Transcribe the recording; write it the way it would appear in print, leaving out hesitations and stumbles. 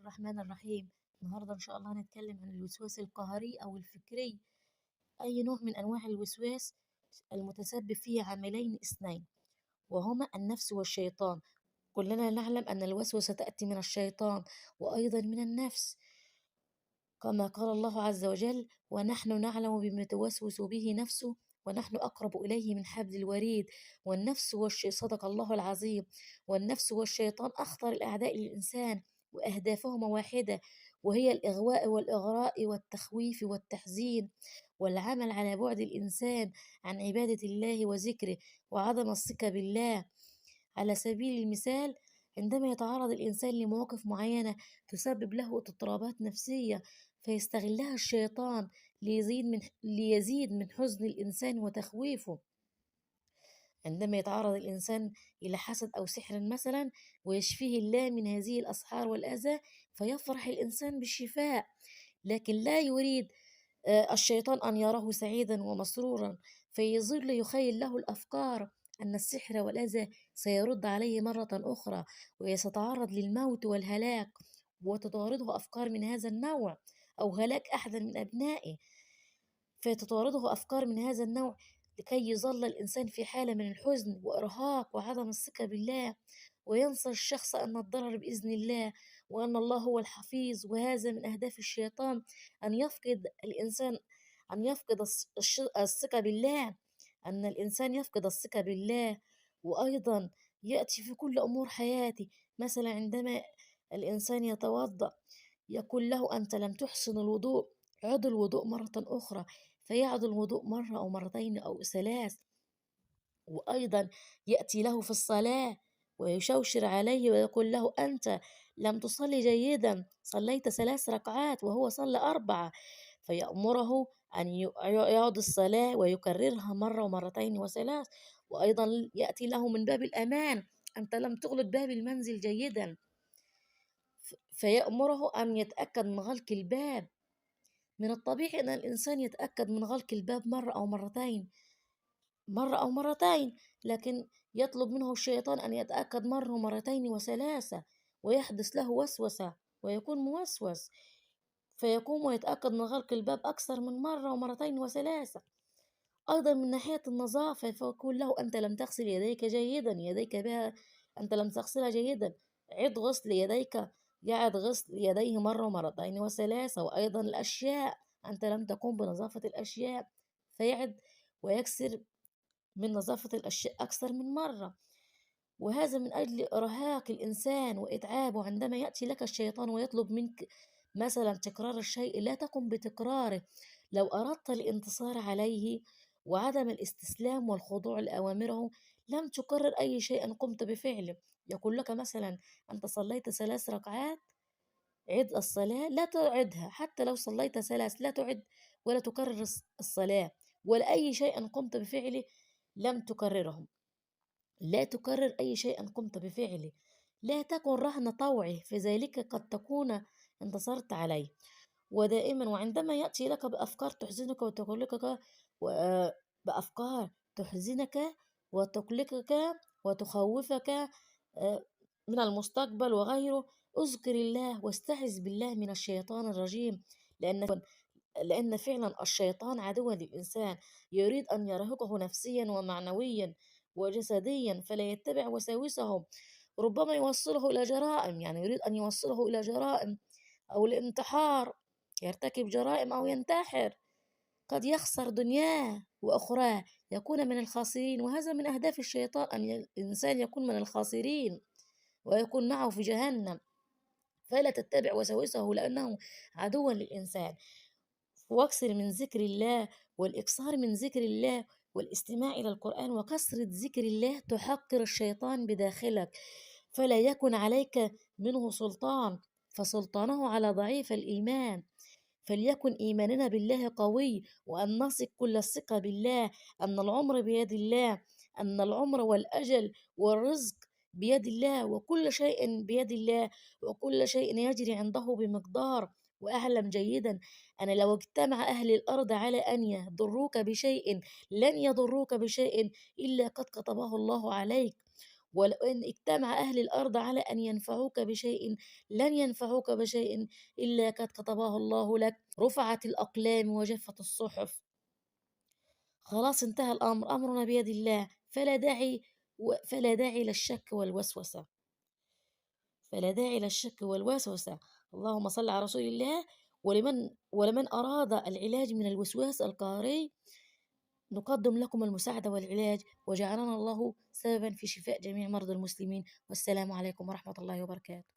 الرحمن الرحيم. النهاردة إن شاء الله هنتكلم عن الوسواس القهري أو الفكري، أي نوع من أنواع الوسواس المتسبب فيه عاملين اثنين، وهما النفس والشيطان. كلنا نعلم أن الوسوسة تأتي من الشيطان وأيضا من النفس، كما قال الله عز وجل: ونحن نعلم بما توسوس به نفسه ونحن أقرب إليه من حبل الوريد. صدق الله العظيم. والنفس والشيطان أخطر الأعداء للإنسان، وأهدافهما واحدة، وهي الإغواء والإغراء والتخويف والتحزين، والعمل على بعد الإنسان عن عبادة الله وذكره وعدم الثقة بالله. على سبيل المثال، عندما يتعرض الإنسان لمواقف معينة تسبب له اضطرابات نفسية، فيستغلها الشيطان ليزيد من حزن الإنسان وتخويفه. عندما يتعرض الإنسان إلى حسد أو سحر مثلا، ويشفيه الله من هذه الأسحار والأذى، فيفرح الإنسان بالشفاء، لكن لا يريد الشيطان أن يراه سعيدا ومسرورا، فيظل يخيل له الأفكار أن السحر والأذى سيرد عليه مرة أخرى، وسيتعرض للموت والهلاك، وتطارده أفكار من هذا النوع، أو هلاك أحد من أبنائه. فتطارده أفكار من هذا النوع لكي يظل الإنسان في حالة من الحزن وإرهاق وعدم الثقة بالله، وينسى الشخص أن الضرر بإذن الله، وأن الله هو الحفيظ. وهذا من أهداف الشيطان، أن يفقد الإنسان أن يفقد الثقة بالله، أن الإنسان يفقد الثقة بالله. وأيضا يأتي في كل أمور حياته، مثلا عندما الإنسان يتوضأ، يقول له: أنت لم تحسن الوضوء، عد الوضوء مرة أخرى، فيعد الوضوء مرة أو مرتين أو ثلاث. وأيضا يأتي له في الصلاة ويشوشر عليه ويقول له: أنت لم تصلي جيدا، صليت 3 ركعات وهو صلى 4. فيأمره أن يعود الصلاة ويكررها مرة ومرتين وثلاث. وأيضا يأتي له من باب الأمان: أنت لم تغلق باب المنزل جيدا، فيأمره أن يتأكد من غلق الباب. من الطبيعي أن الإنسان يتأكد من غلق الباب مرة أو مرتين، لكن يطلب منه الشيطان أن يتأكد مرة ومرتين وثلاثة، ويحدث له وسوسة ويكون موسوس، فيقوم ويتأكد من غلق الباب أكثر من مرة ومرتين وثلاثة. أيضا من ناحية النظافة، فيقول له: أنت لم تغسل يديك جيدا، يديك بها أنت لم تغسلها جيدا، عد غسل يديك. يعد غسل يديه مرة ومرتين وثلاثة. وأيضا الأشياء، أنت لم تقوم بنظافة الأشياء، فيعد ويكسر من نظافة الأشياء أكثر من مرة. وهذا من أجل إرهاق الإنسان وإتعابه. عندما يأتي لك الشيطان ويطلب منك مثلا تكرار الشيء، لا تقم بتكراره. لو أردت الانتصار عليه وعدم الاستسلام والخضوع لأوامره، لم تكرر أي شيء قمت بفعله. يقول لك مثلا: أنت صليت 3 ركعات، عد الصلاة، لا تعدها. حتى لو صليت 3، لا تعد ولا تكرر الصلاة، ولا أي شيء قمت بفعله لم تكرره. لا تكرر أي شيء قمت بفعله، لا تكن رهن طوعه، في ذلك قد تكون انتصرت عليه. ودائما وعندما يأتي لك بأفكار تحزنك وتقلقك، بأفكار تحزنك وتقلقك وتخوفك من المستقبل وغيره، اذكر الله واستعذ بالله من الشيطان الرجيم. لأن فعلا الشيطان عدو للإنسان، يريد أن يرهقه نفسيا ومعنويا وجسديا، فلا يتبع وساوسه. ربما يوصله إلى جرائم، يعني يريد أن يوصله إلى جرائم أو الانتحار، يرتكب جرائم أو ينتحر، قد يخسر دنياه وأخراه، يكون من الخاسرين. وهذا من أهداف الشيطان، أن الإنسان يكون من الخاسرين ويكون معه في جهنم. فلا تتبع وساوسه، لأنه عدو للإنسان. واكثر من ذكر الله، والإكثار من ذكر الله والاستماع إلى القرآن وكثرة ذكر الله تحقر الشيطان بداخلك، فلا يكن عليك منه سلطان، فسلطانه على ضعيف الإيمان. فليكن إيماننا بالله قوي، وأن نثق كل الثقة بالله، أن العمر بيد الله، أن العمر والأجل والرزق بيد الله، وكل شيء بيد الله، وكل شيء يجري عنده بمقدار. وأعلم جيدا أن لو اجتمع أهل الأرض على أن يضروك بشيء، لن يضروك بشيء إلا قد كتبه الله عليك. ولو إن اجتمع أهل الأرض على أن ينفعوك بشيء لن ينفعوك بشيء إلا قد كتبه الله لك. رفعت الأقلام وجفت الصحف. خلاص انتهى الأمر، أمرنا بيد الله، فلا داعي للشك والوسوسة. فلا داعي للشك والوسوسة. اللهم صل على رسول الله. ولمن أراد العلاج من الوسواس القهري نقدم لكم المساعدة والعلاج، وجعلنا الله سببا في شفاء جميع مرضى المسلمين. والسلام عليكم ورحمة الله وبركاته.